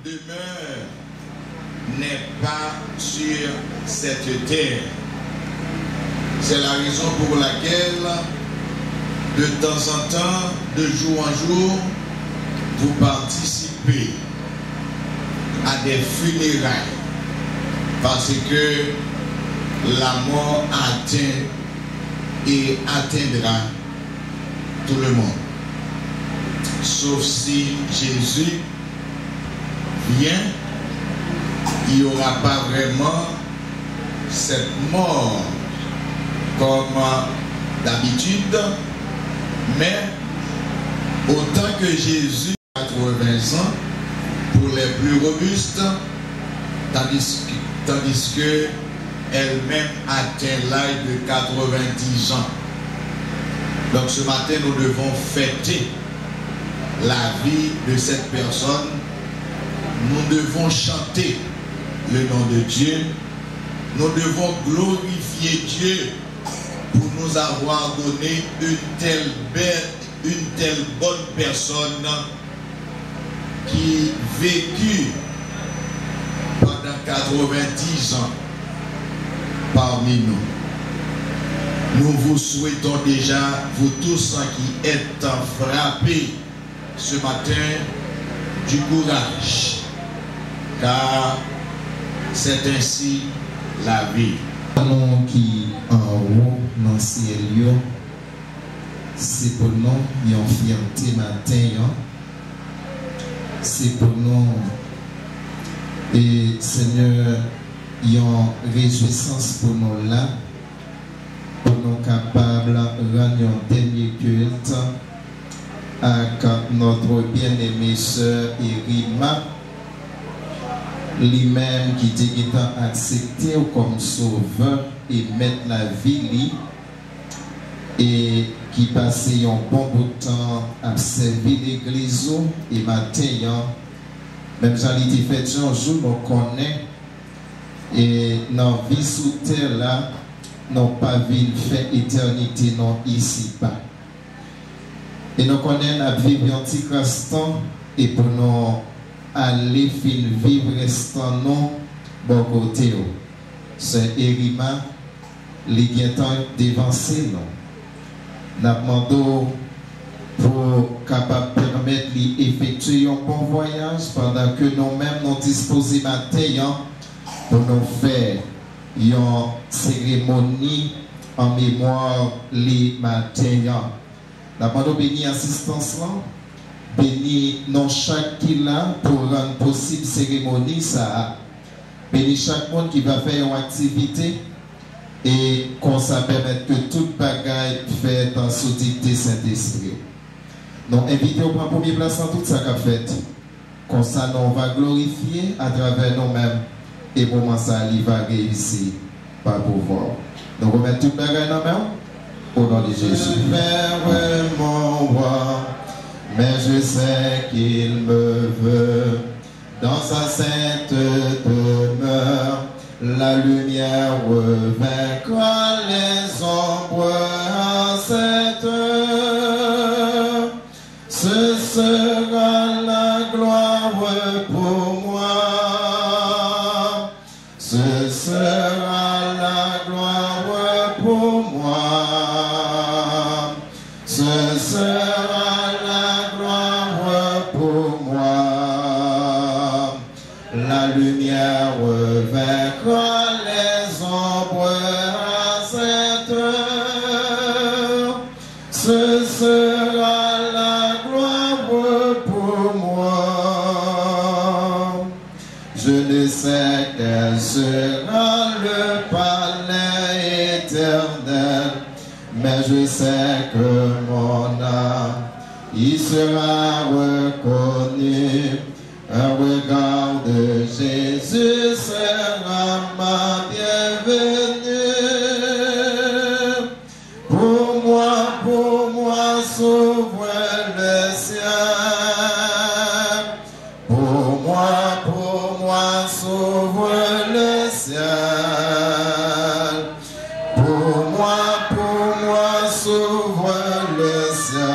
demeure n'est pas sur cette terre. C'est la raison pour laquelle, de temps en temps, de jour en jour, vous participez à des funérailles. Parce que la mort atteint et atteindra tout le monde. Sauf si Jésus vient, il n'y aura pas vraiment cette mort comme d'habitude, mais autant que Jésus a 80 ans pour les plus robustes, tandis que elle-même atteint l'âge de 90 ans. Donc ce matin, nous devons fêter la vie de cette personne. Nous devons chanter le nom de Dieu. Nous devons glorifier Dieu pour nous avoir donné une telle bonne personne qui vécut pendant 90 ans parmi nous. Nous vous souhaitons déjà, vous tous qui êtes frappés ce matin, du courage, car c'est ainsi la vie. Nous qui en haut dans le ciel, c'est pour nous une fierté matin, c'est pour nous et Seigneur une réjouissance pour nous là, pour nous capables de rendre un dernier culte avec notre bien-aimée sœur Irima, lui-même qui dit qu'il a accepté comme sauveur et mettre la vie et qui passait un bon bout de temps à servir l'église et matin, même j'en ai fait un jour, nous connaissons et dans la vie sous terre là, non pas ville fait éternité non ici pas. Et nous connaissons la vie un petit instant et pour nous aller vivre restant non bon côté. C'est Irima, les temps dévancé non. Nous demandons pour capable permettre d'effectuer un bon voyage pendant que nous-mêmes nous disposons matin pour nous faire une cérémonie en mémoire les matins. Nous demandons béni assistance là, béni non chaque qui là pour rendre possible cérémonie ça. Béni chaque monde qui va faire une activité et qu'on ça permettre que toute bagaille fait en sous-dictée Saint-Esprit. Nous invitons pour la première place dans tout ça qu'a fait. Comme ça, nous va glorifier à travers nous-mêmes. Et pour moi, ça va réussir par pouvoir. Nous remettons toute bagaille dans main au nom de Jésus. Père, mon roi, mais je sais qu'il me veut dans sa sainte demeure. La lumière vaincra les ombres en cette heure. Ce sera la gloire pour moi. Ce sera la gloire pour moi. Ce sera la gloire pour moi. La lumière vaincra les ombres à cette heure. Ce sera la gloire pour moi. Je ne sais quel sera le palais éternel, mais je sais que mon âme y sera reconnue. Un regard de Jésus sera ma bienvenue. Pour moi, s'ouvre le ciel. Pour moi, s'ouvre le ciel. Pour moi, s'ouvre le ciel.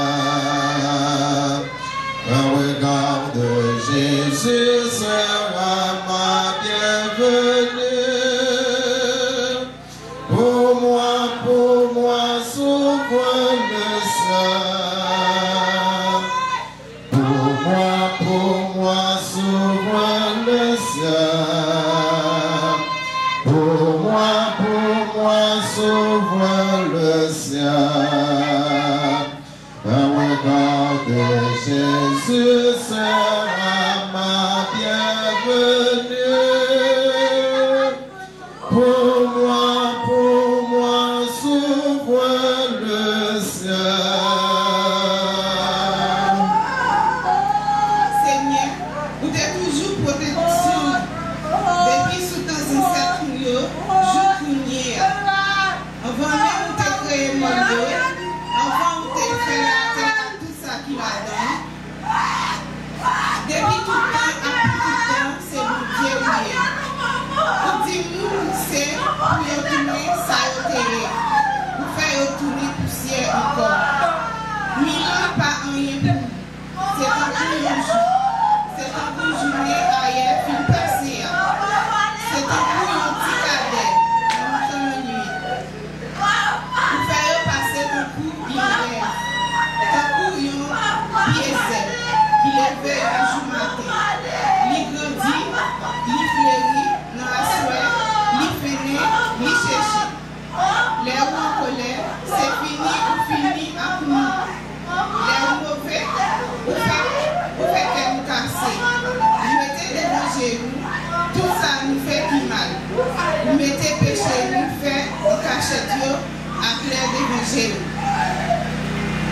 Un regard de Jésus sien. Pour moi, sauve le sien. Un regard de Jésus sera ma bienvenue. Pour moi, s'ouvre le ciel. Seigneur, vous êtes toujours protection. Depuis sous temps ancêtre, je connais. Avant même de créer mon Dieu, avant de faire la terre, tout ça qui va dans. Depuis tout temps, après tout temps, c'est mon Dieu lié. Vous dites-nous, c'est pour y retourner, ça y est. Vous faites retourner poussière encore. 1000 ans pas rien pour vous. C'est un peu un jour. C'est un peu une journée ailleurs, film passé. C'est un peu un petit cadet. On entend la nuit. Vous faites passer un coup, il rêve. Un coup, il pièce. Il lève un jour matin. Il grandit, il fleurit dans la soie, il finit, il cherche. Les roues en colère, c'est fini à nous. Les roues mauvais, vous faites qu'elle nous casse. Vous mettez des dangers, tout ça nous fait plus mal. Vous mettez péché, nous fait en cachette, à clair d'évangile.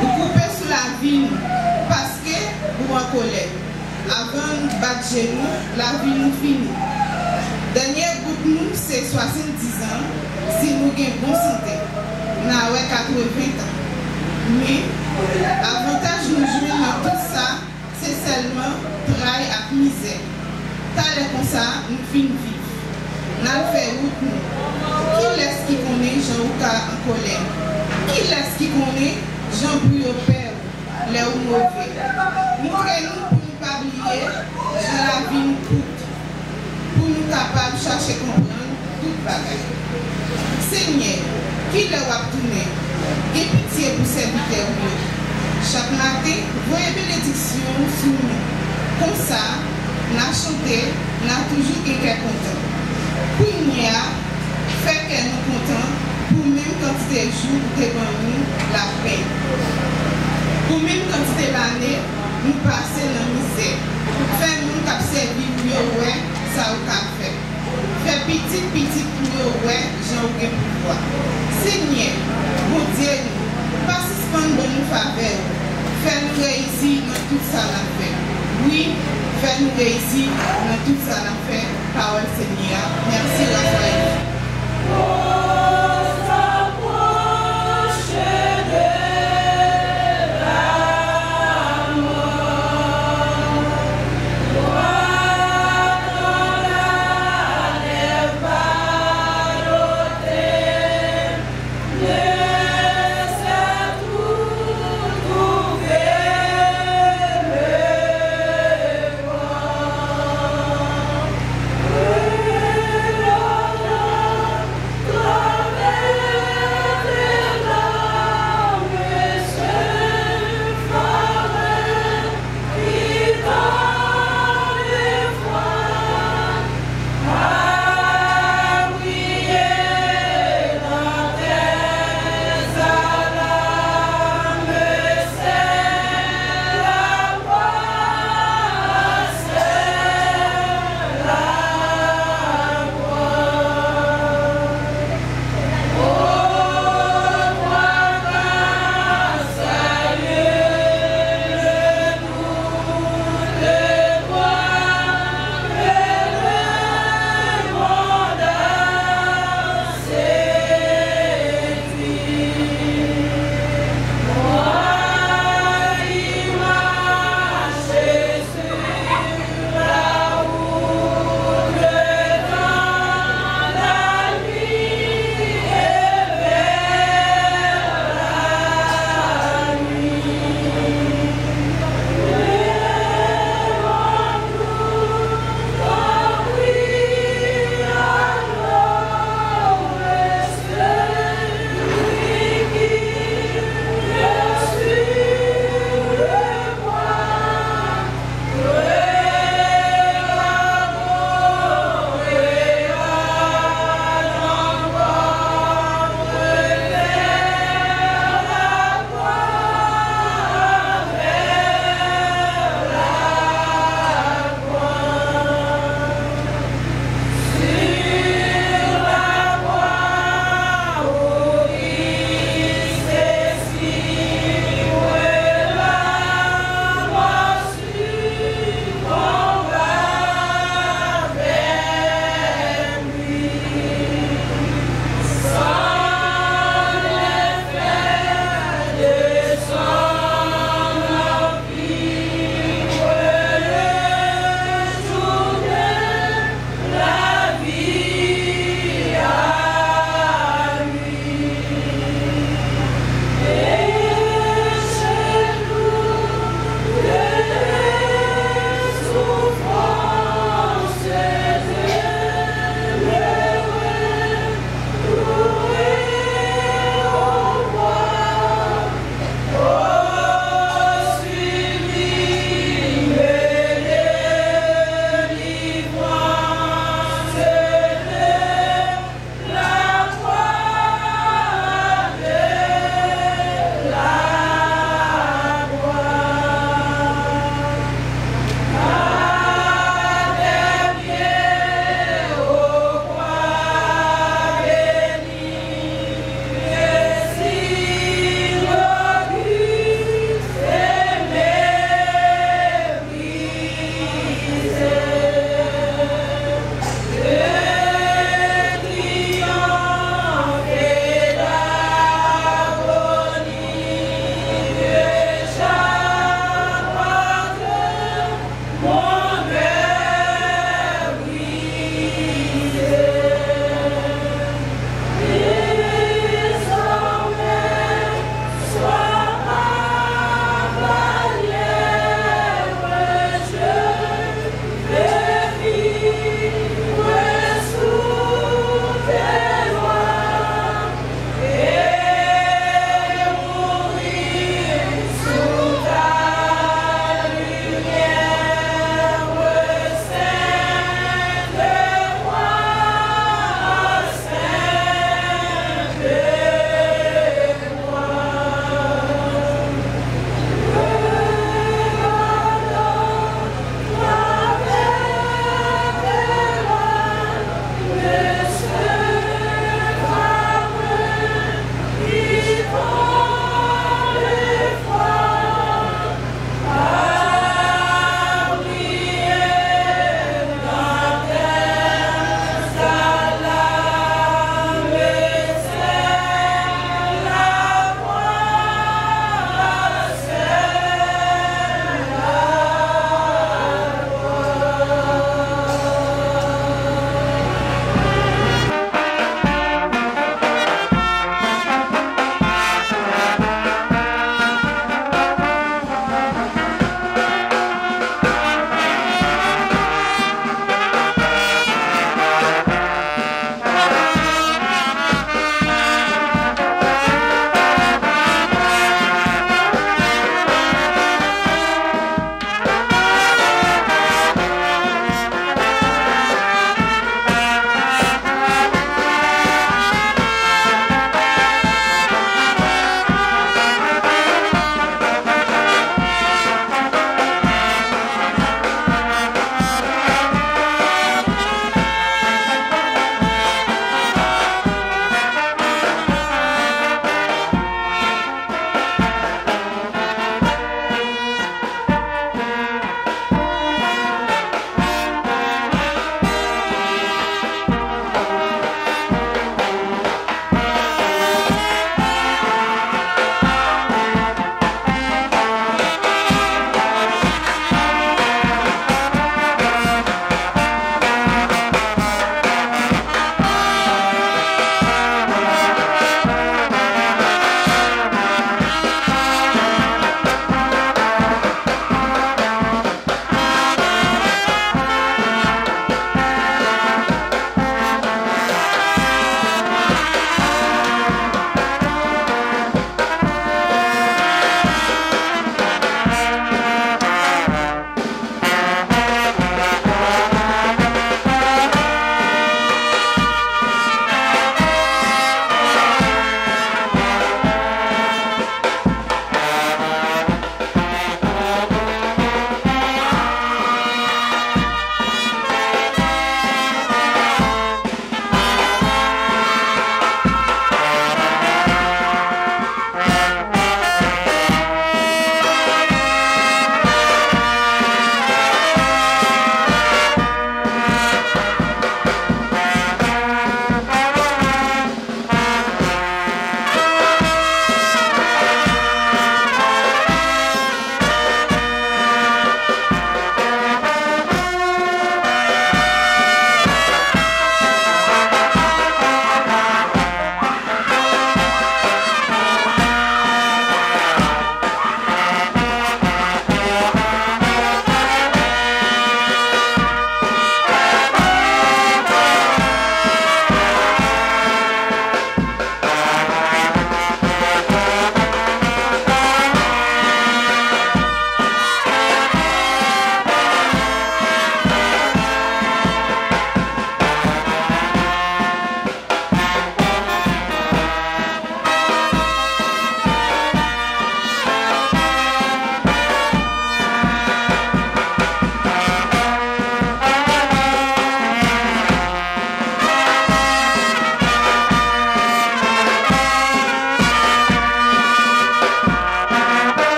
Vous coupez sous la vie, parce que vous en colère. Avant de battre genoux, la vie nous finit. Dernier groupe nous, c'est 70 ans, si nous avons bonne santé. Nous avons 80 ans. Mais l'avantage nous jouons dans tout ça, c'est seulement travail à misère. Tal comme ça, nous finissons vivre. Nous avons fait route nous. Qui laisse qui connaît Jean-Ouka en colère? Qui laisse qui connaît Jean-Bouillot Père, les mauvais? Montrez-nous pour ne pas oublier, dans la vie nous coûte. Pour nous capables de chercher à comprendre toute bagaille. Seigneur, qui leur a tourné? Et pitié pour serviteur mieux. Chaque matin, voyez bénédiction sur nous. Comme ça, nous avons chanté, nous avons toujours quelqu'un content. Pour nous, fait que nous contents, pour même quantité de jours, devant nous, la paix. Pour même quantité d'années, nous passer dans la misère. Faire nous qui servir mieux, ouais, ça ou qu'a fait. Faire petit pour ouais, j'ai aucun pouvoir. Seigneur, bon Dieu, pas suspendre de nous faveur. Fais-nous réussir dans tout ça la fait. Oui, fais-nous réussir dans tout ça la fait. Parole Seigneur. Merci Raphaël. Oh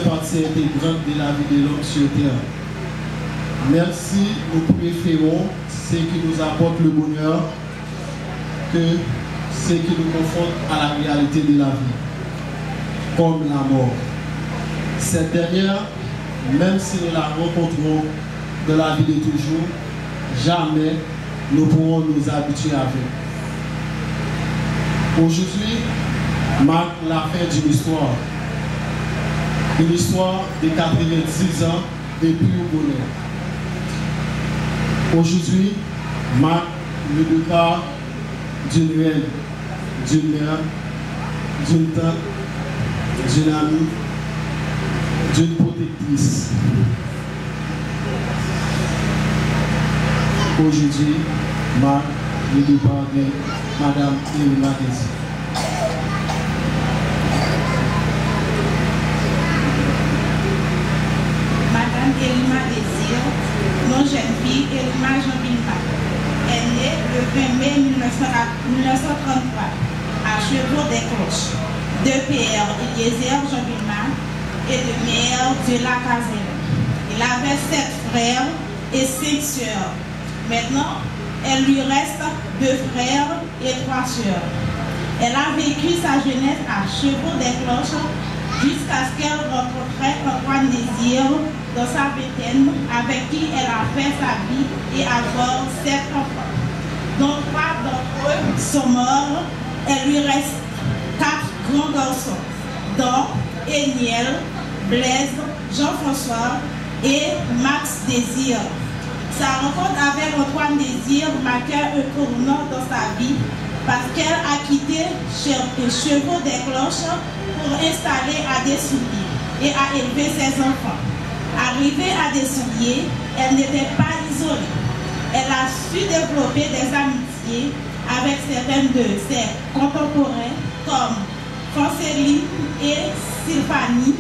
fait partie intégrante de la vie de l'homme sur terre. Même si nous préférons ce qui nous apporte le bonheur que ce qui nous confronte à la réalité de la vie, comme la mort. Cette dernière, même si nous la rencontrons dans la vie de toujours, jamais nous pourrons nous habituer avec. Aujourd'hui marque la fin d'une histoire. Une histoire de 90 ans de pur bonheur. Aujourd'hui marque le départ d'une reine, d'une mère, d'une tante, d'une amie, d'une protectrice. Aujourd'hui marque le départ de Madame Elima Désir. Madame Elima Désir, non jeune fille Elima Jean Bilma, est née le 20 mai 1933 à Chevaux des Cloches, de père Eliezer Jean Bilma et de mère de la Caselle. Il avait 7 frères et 5 sœurs. Maintenant, elle lui reste 2 frères et 3 sœurs. Elle a vécu sa jeunesse à Chevaux des Cloches jusqu'à ce qu'elle rencontrait Antoine Désir dans sa vingtaine, avec qui elle a fait sa vie et avoir 7 enfants. dont 3 d'entre eux sont morts. Elle lui reste 4 grands garçons, dont Eniel, Blaise, Jean-François et Max Désir. Sa rencontre avec Antoine Désir marqua un tournant dans sa vie parce qu'elle a quitté Chevaux des Cloches pour installer à des souliers et à élever ses enfants. Arrivée à des souliers, elle n'était pas isolée. Elle a su développer des amitiés avec certaines de ses contemporains comme Francéline et Sylvanie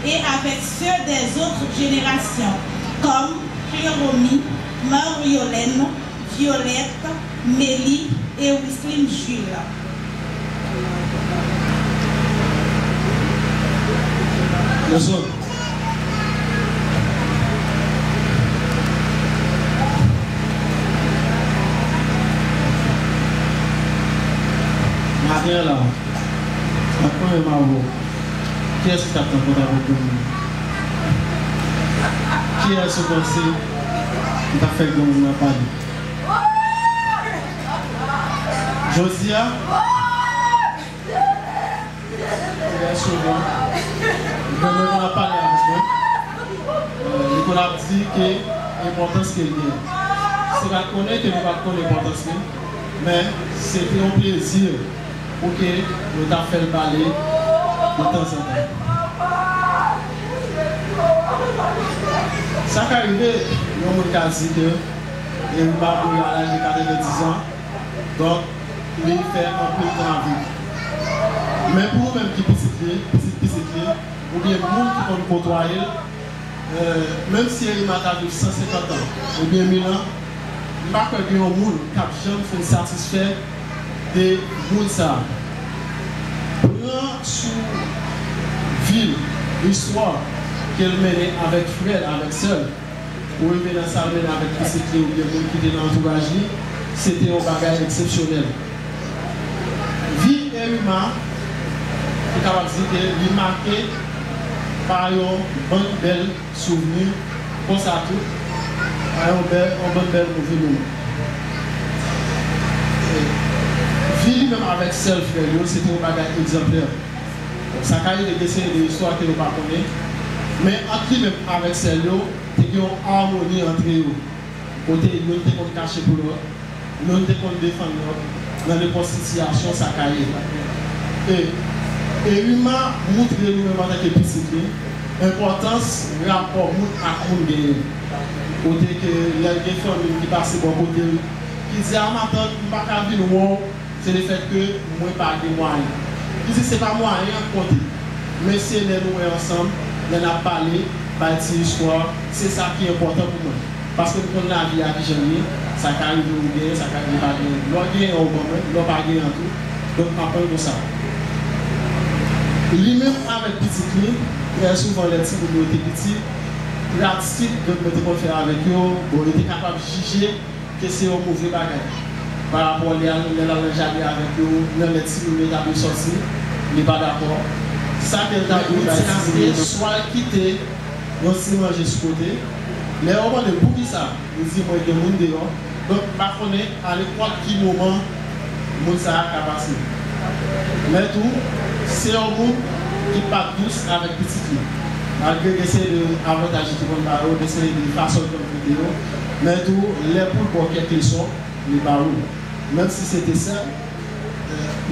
et avec ceux des autres générations comme Jérémy, Mariolène, Violette, Mélie et Wislin Jules. Bonsoir. Matin là, après un marot, qui est-ce qui t'attend pour ta recommande? Qui est ce conseil qui t'a fait que nous n'avons pas dit? Josia, il est souvent. Nous avons parlé avec moi. Nous avons dit que l'importance qu'il y a. C'est pas connaître que nous ne pas connaître l'importance, mais c'était un plaisir pour que nous t'avons fait le balai de temps en temps. Ça qui est arrivé, nous avons dit que il est à l'âge de 90 ans, donc il fait un peu de temps à vivre. Mais pour nous-mêmes qui petits, ou bien pour nous qui nous côtoyer, même si il m'a vécu 150 ans, ou bien 1000 ans, je ne sais pas qu'il y a un monde qui a jamais satisfait de monde ça. Prends sur ville, l'histoire qu'elle menait avec frère, avec sœur, ou elle venait dans sa mène avec petit ou bien monde qui était dans l'entourage, c'était un bagage exceptionnel. Vie et humain, c'est capable de dire qu'il est marqué par un bon bel souvenir, pour ça tout, par un bon bel mauvais moment. Vie même avec self, c'était un bagage exemplaire. Ça a été des histoires que nous ne connaissons pas. Mais entre lui même avec celle-là, il y a une harmonie entre eux. Côté, nous sommes cachés pour l'autre, nous sommes défendus dans les situations, ça a été. Et humain montre nous-mêmes en tant que petit, l'importance du rapport à monde. Côté que il y a des familles qui passent par côté, qui disent ah maintenant, je ne peux pas vivre, c'est le fait que moi pas de moyens. Ils disent c'est pas moyen côté, mais si nous sommes ensemble, nous avons parlé, bâti histoire, c'est ça qui est important pour moi. Parce que nous avons la vie à Vigenie, ça arrive au bien, ça arrive à bien. Nous avons au moment, nous avons pas en tout. Donc, on parle de ça. Lui-même avec petit lui, très souvent les petits qui étaient petits, pratique de mettre faire avec eux, on était capable de juger que c'est un mauvais bagage. Par rapport à jamais avec eux, dans les petits minutes à sortir, il n'est pas d'accord. Ça qu'elle a dit, soit quitter, aussi manger ce côté. Mais au moment de boucler ça, nous disons que le monde dehors. Donc, par contre, à n'importe quel moment, le monde ça a passé. Mais tout, c'est un monde qui part douce avec petit fille. Malgré que c'est l'avantage qui vont par d'essayer de façon comme vidéo, mais tout, les poules pour quelque chose, les barreaux. Même si c'était ça,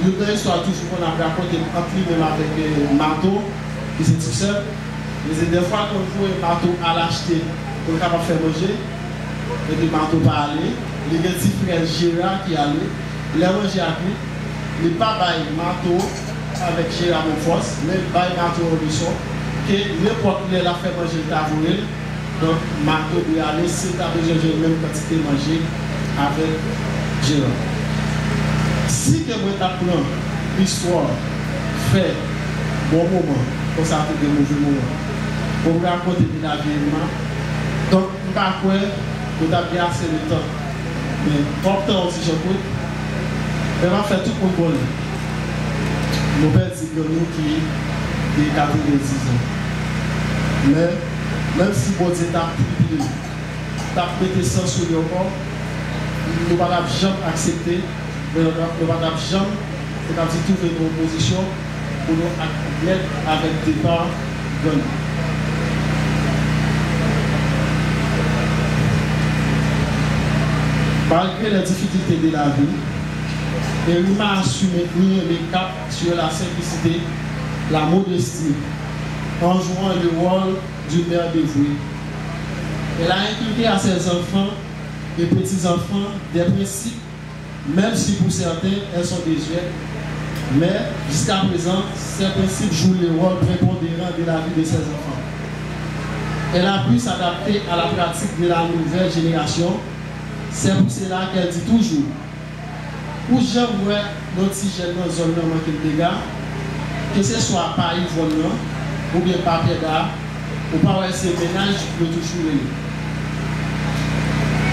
l'autre histoire toujours qu'on a raconté entre lui-même avec marteau, qui c'est tout seul. Mais des fois, quand on voit un marteau à l'acheter, on est capable de faire manger, et le marteau pas aller. Les petits frères Gérard qui allaient, les manger à lui, les pas bailler marteau avec Gérard en force, mais bailler marteau en leçon, que n'importe qui l'a fait manger t'avouer, donc marteau doit aller si tu as besoin de la même quantité de manger avec Gérard. Si que moi t'apprends l'histoire, fait bon moment, pour ça pour des mauvais moments, pour me raconter de la vie, donc je ne sais pas quoi, vous avez bien assez de temps. Mais pourtant aussi j'écoute, elle va faire tout pour le bonheur. Mon père dit que nous qui est 90 ans. Mais même si bon Dieu t'a prié, t'a pété ça sur le corps, nous ne pouvons jamais accepter, nous ne pouvons jamais trouver une position pour nous accomplir avec départ donné. Malgré les difficultés de la vie, elle m'a assumé les caps sur la simplicité, la modestie, en jouant le rôle d'une mère dévouée. Elle a inculqué à ses enfants et petits-enfants des principes, même si pour certains elles sont désuètes, mais jusqu'à présent, ces principes jouent le rôle prépondérant de la vie de ses enfants. Elle a pu s'adapter à la pratique de la nouvelle génération. C'est pour cela qu'elle dit toujours, où j'aimerais notre jeune dans zone qui est dégâts, que ce soit par Yvonne ou bien par Pédard, ou par ces ménages de toujours.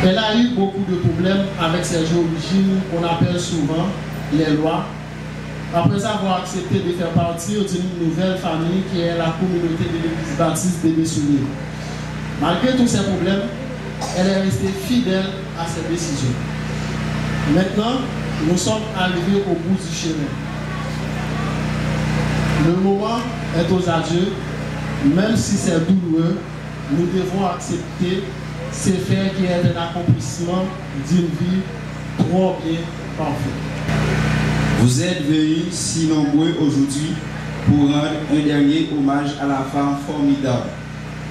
Elle a eu beaucoup de problèmes avec ses origines qu'on appelle souvent les lois, après avoir accepté de faire partie d'une nouvelle famille qui est la communauté de l'église baptiste de Bessoulier. Malgré tous ces problèmes, elle est restée fidèle à ses décisions. Maintenant, nous sommes arrivés au bout du chemin. Le moment est aux adieux. Même si c'est douloureux, nous devons accepter ces faits qui est un accomplissement d'une vie trop bien parfaite. Vous êtes venus si nombreux aujourd'hui pour rendre un dernier hommage à la femme formidable,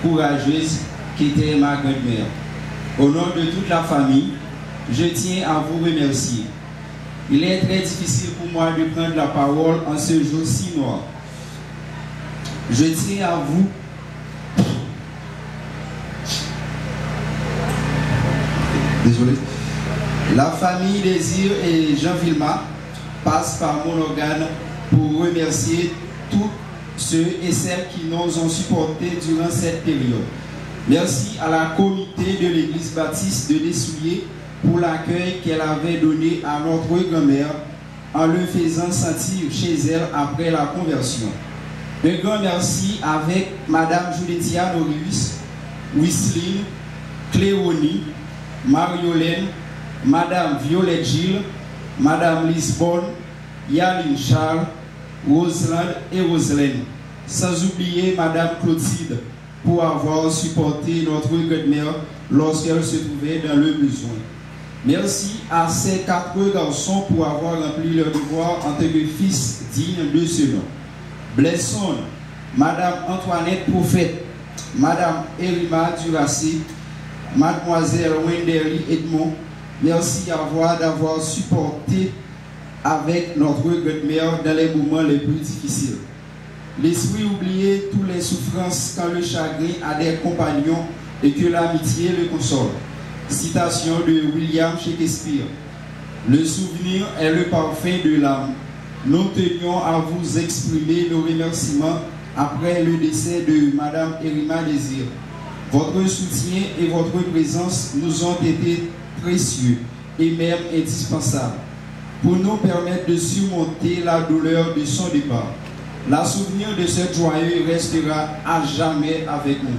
courageuse qui était ma grand-mère. Au nom de toute la famille, je tiens à vous remercier. Il est très difficile pour moi de prendre la parole en ce jour si noir. Je tiens à vous désolé. La famille Désir et Jean Vilma passe par mon organe pour remercier tous ceux et celles qui nous ont supportés durant cette période. Merci à la comité de l'église baptiste de Dessoulier pour l'accueil qu'elle avait donné à notre grand-mère en le faisant sentir chez elle après la conversion. Un grand merci avec Madame Julitia Norius, Wissline, Cléonie, Mariolène, Madame Violette Gilles, Madame Lisbonne, Yaline Charles, Roseland et Roselaine. Sans oublier Madame Clotilde pour avoir supporté notre grand-mère lorsqu'elle se trouvait dans le besoin. Merci à ces 4 garçons pour avoir rempli leur devoir en tant que fils dignes de ce nom. Blessons Madame Antoinette Prophète, Madame Erima Duracé, Mademoiselle Wenderly Edmond, merci d'avoir supporté avec notre grand-mère dans les moments les plus difficiles. L'esprit oublier toutes les souffrances quand le chagrin a des compagnons et que l'amitié le console. Citation de William Shakespeare. Le souvenir est le parfum de l'âme. Nous tenions à vous exprimer nos remerciements après le décès de Madame Erima Désir. Votre soutien et votre présence nous ont été précieux et même indispensables pour nous permettre de surmonter la douleur de son départ. La souvenir de ce joyeux restera à jamais avec nous.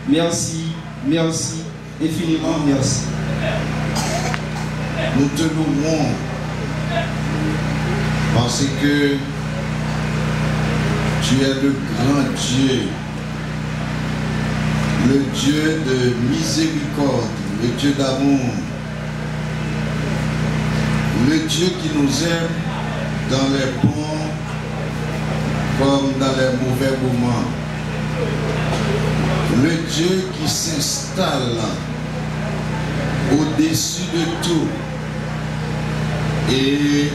Merci, merci, infiniment merci. Nous te louons parce que tu es le grand Dieu, le Dieu de miséricorde, le Dieu d'amour, le Dieu qui nous aime dans les bons comme dans les mauvais moments, le Dieu qui s'installe au-dessus de tout. Et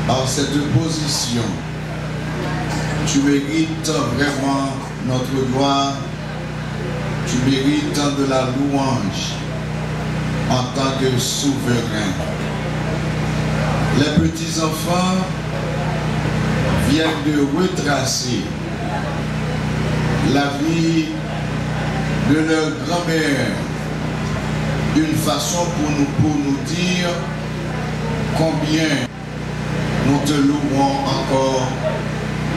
en cette position, tu mérites vraiment notre gloire, tu mérites de la louange en tant que souverain. Les petits-enfants viennent de retracer la vie de leur grand-mère d'une façon pour nous dire combien nous te louons encore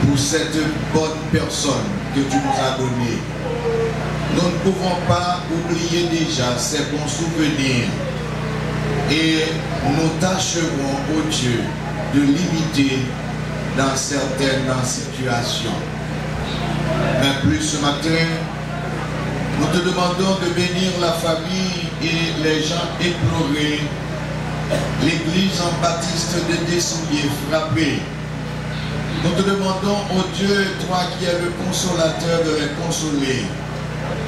pour cette bonne personne que tu nous as donnée. Nous ne pouvons pas oublier déjà ces bons souvenirs et nous tâcherons, ô Dieu, de l'imiter dans certaines situations. Mais plus ce matin, nous te demandons de bénir la famille et les gens éplorés, l'église en baptiste de Dessouliers frappée. Nous te demandons, ô Dieu, toi qui es le consolateur, de les consoler,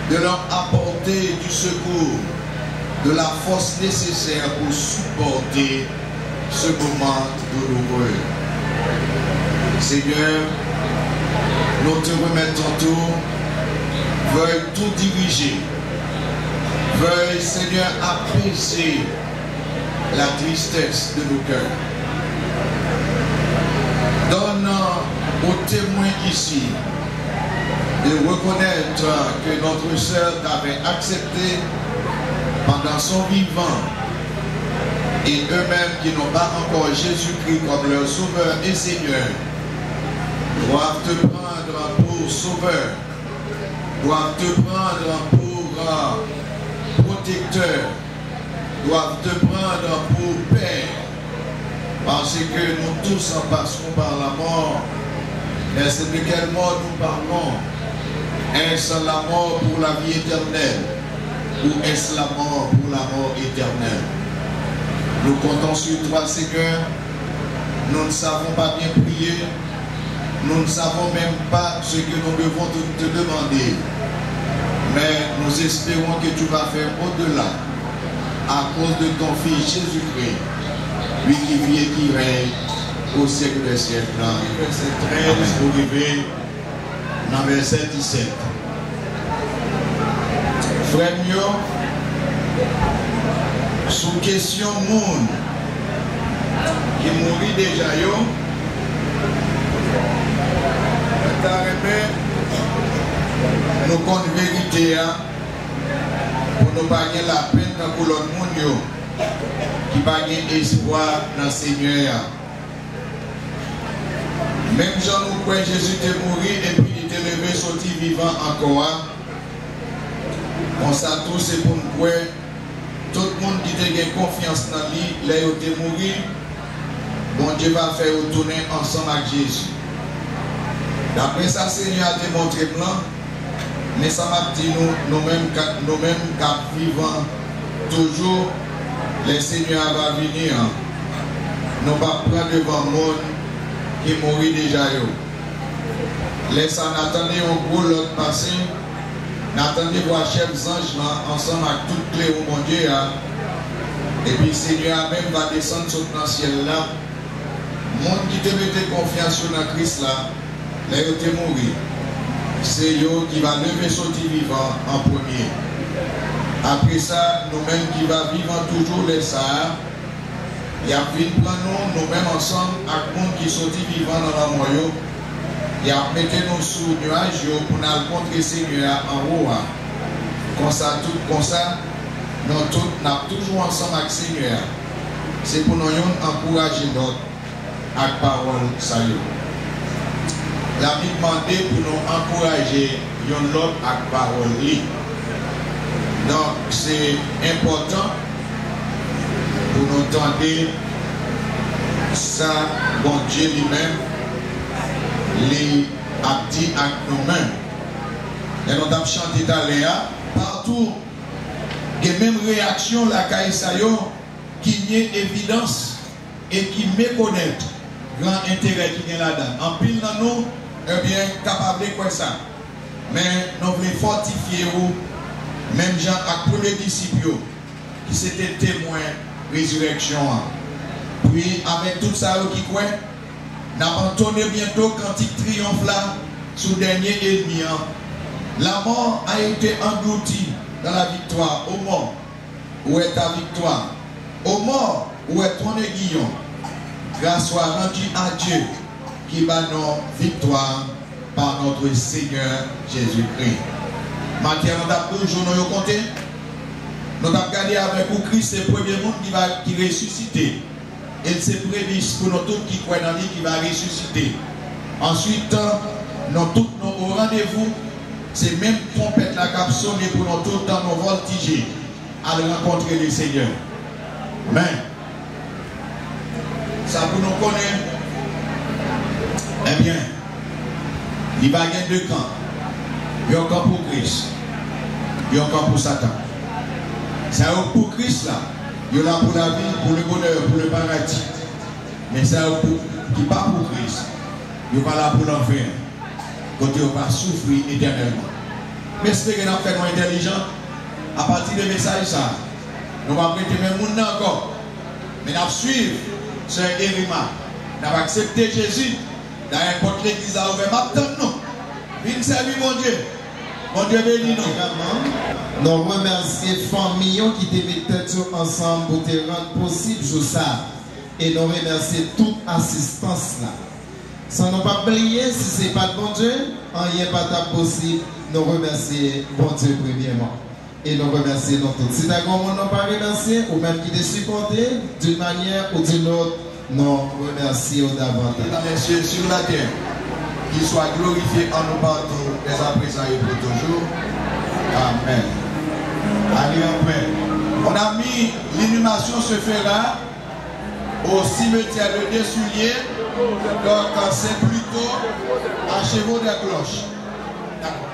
de leur apporter du secours, de la force nécessaire pour supporter ce moment douloureux. Seigneur, nous te remettons tout. Veuille tout diriger. Veuille, Seigneur, apaiser la tristesse de nos cœurs. Donne aux témoins ici de reconnaître que notre sœur t'avait accepté pendant son vivant, et eux-mêmes qui n'ont pas encore Jésus-Christ comme leur sauveur et Seigneur doivent te prendre pour sauveur, doivent te prendre pour protecteur, doivent te prendre pour Père, parce que nous tous en passons par la mort. Mais c'est de quelle mort nous parlons? Est-ce la mort pour la vie éternelle ou est-ce la mort pour la mort éternelle? Nous comptons sur toi, Seigneur. Nous ne savons pas bien prier. Nous ne savons même pas ce que nous devons te demander. Mais nous espérons que tu vas faire au-delà à cause de ton Fils Jésus-Christ, lui qui vit et qui règne au siècle des siècles. Verset 13 pour arriver dans verset 17. Frère Mio, sous question monde qui mourit déjà, yo, nous comptons vérité pour ne pas gagner la peine pour l'autre monde qui n'a pas gagné espoir dans le Seigneur. Même Jean nous croit Jésus était mort et puis il était levé, sorti vivant encore. On s'est tous c'est pour nous croire. Tout le monde qui a confiance dans lui, là il était mort. Bon Dieu va faire retourner ensemble avec Jésus. D'après ça, Seigneur a démontré plan. Mais ça m'a dit nous-mêmes cap vivants, toujours, le Seigneur va venir. Nous pas prendre devant le monde qui mourit déjà. Laissez attendre un gros lot passer. N'attendez voir chef anges ensemble avec toutes les au mon Dieu. Et puis le Seigneur même va descendre sur le ciel là. Le monde qui te mettait confiance dans Christ là, là il te mourir. C'est eux qui va lever sortir vivant en premier. Après ça, nous-mêmes qui va vivre toujours les Sahara, il y a une plan nous-mêmes ensemble avec le monde qui sortit vivant dans la moyenne. Il a mis nous sous nuage pour nous rencontrer Seigneur en haut. Comme ça, nous tous toujours ensemble avec Seigneur. C'est pour nous encourager notre avec parole salut. La Bible demande pour nous encourager l'autre avec parole. Donc c'est important pour nous tenter ça, bon Dieu lui-même, les a dit avec nous-mêmes. Et nous avons chanté d'aléa partout. Il y a même réaction la Kaïsayo qui est évidence et qui méconnaît grand intérêt qui est là-dedans. En pile dans nous, eh bien, capable de quoi ça. Mais nous voulons fortifier vous, même Jean avec tous les disciples qui s'étaient témoins de la résurrection. Puis avec tout ça qui croit, nous avons entonné bientôt cantique triomphe là, sous le dernier ennemi. La mort a été engloutie dans la victoire. Au mort, où est ta victoire? Au mort, où est ton aiguillon? Grâce soit rendue à Dieu qui va notre victoire par notre Seigneur Jésus-Christ. Matin, nous avons toujours nous compté. Nous avons regardé avec vous Christ, c'est le premier monde qui ressusciter. Et c'est prévu pour nous tous qui croient dans lui qui va ressusciter. Ensuite, nous tous au rendez-vous. C'est même trompette la cap sonner pour nous tous dans nos voltiges à rencontrer le Seigneur. Amen. Ça pour nous connaître. Eh bien, il va y avoir deux camps. Il y a un camp pour Christ. Il y a un camp pour Satan. C'est pour Christ là. Il y a là pour la vie, pour le bonheur, pour le paradis. Mais c'est qui pas pour Christ. Il y a là pour l'enfer. Quand il va souffrir éternellement. Mais c'est que nous avons fait nous intelligents. À partir des messages, ça, nous allons prêter même monde encore. Mais nous allons suivre ce Érima. Nous allons accepter Jésus. Dans n'importe l'église à ouvert. Maintenant, nous. Viens servir mon Dieu. Mon Dieu béni nous. Nous remercions les familles qui te mettent ensemble pour te rendre possible ça. Et nous remercions toute assistance là. Sans ne pas oublier, si ce n'est pas de bon Dieu, rien n'est pas possible. Nous remercions bon Dieu premièrement. Et nous remercions nous tous. Si d'accord, on n'a pas remercié, ou même qui te supporté d'une manière ou d'une autre, nous remercions davantage. Messieurs, sur la terre, qu'il soit glorifié en nous partout, dès à présent et pour toujours. Amen. Allez, Amen. On a mis l'inhumation se fera au cimetière de Dessuliers. Donc c'est plutôt à chevaux de cloche. D'accord.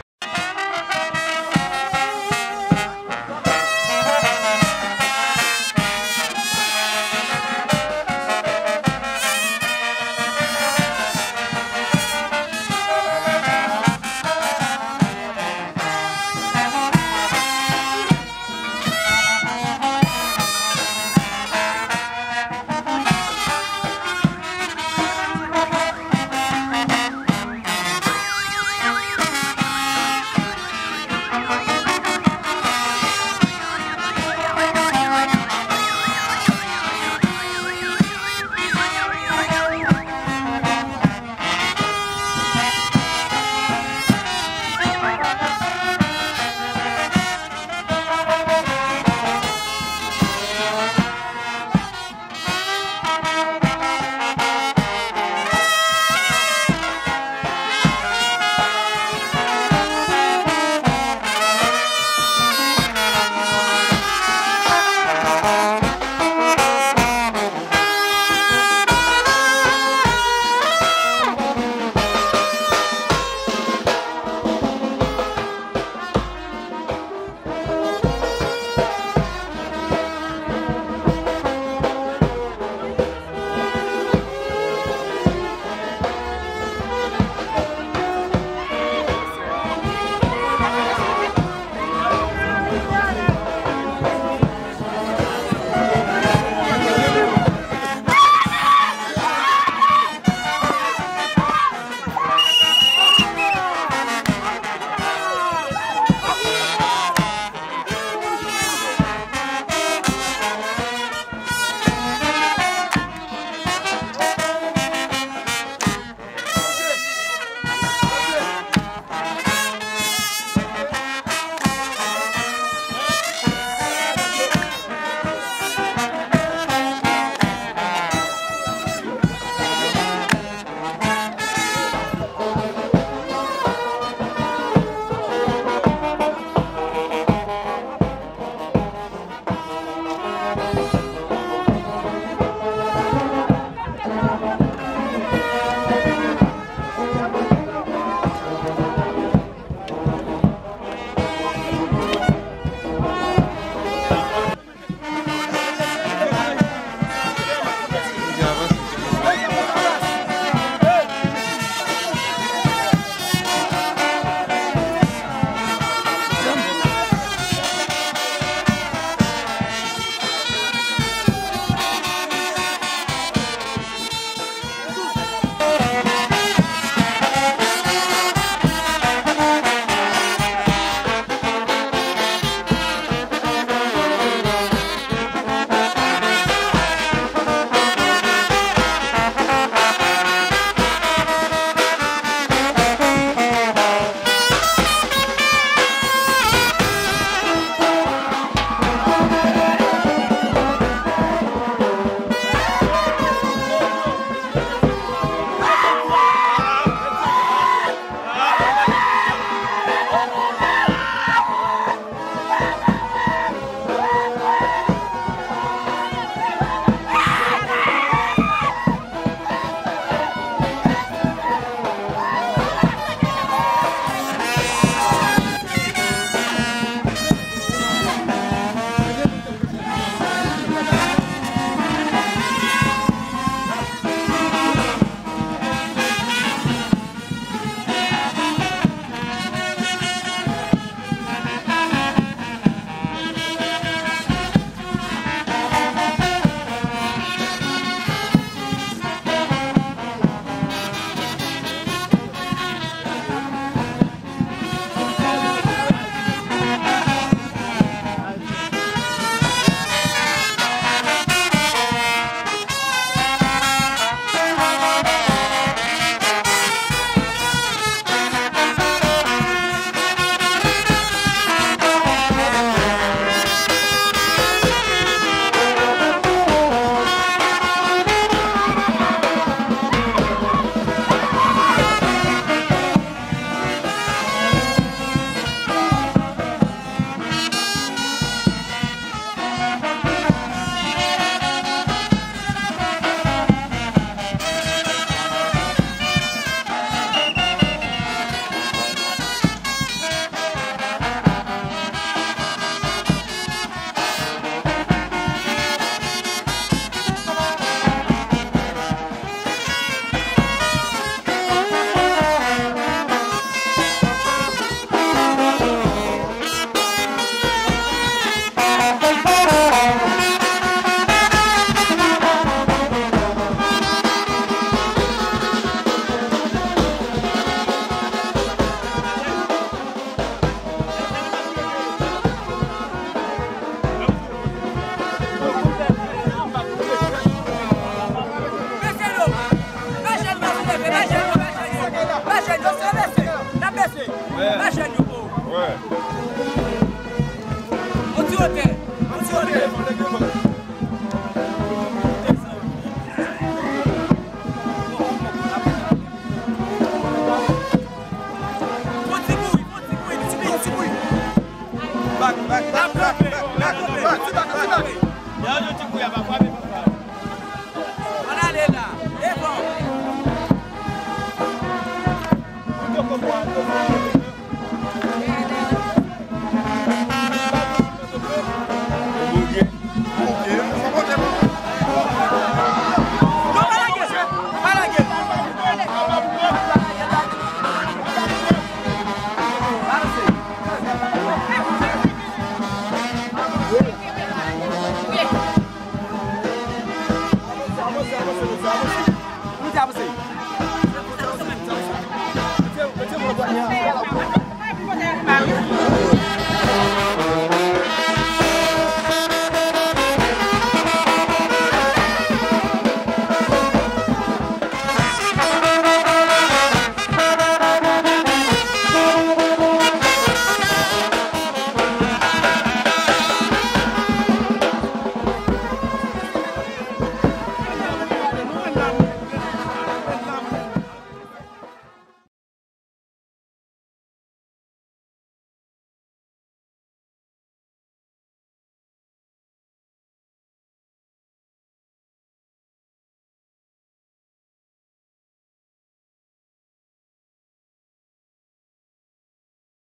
Back.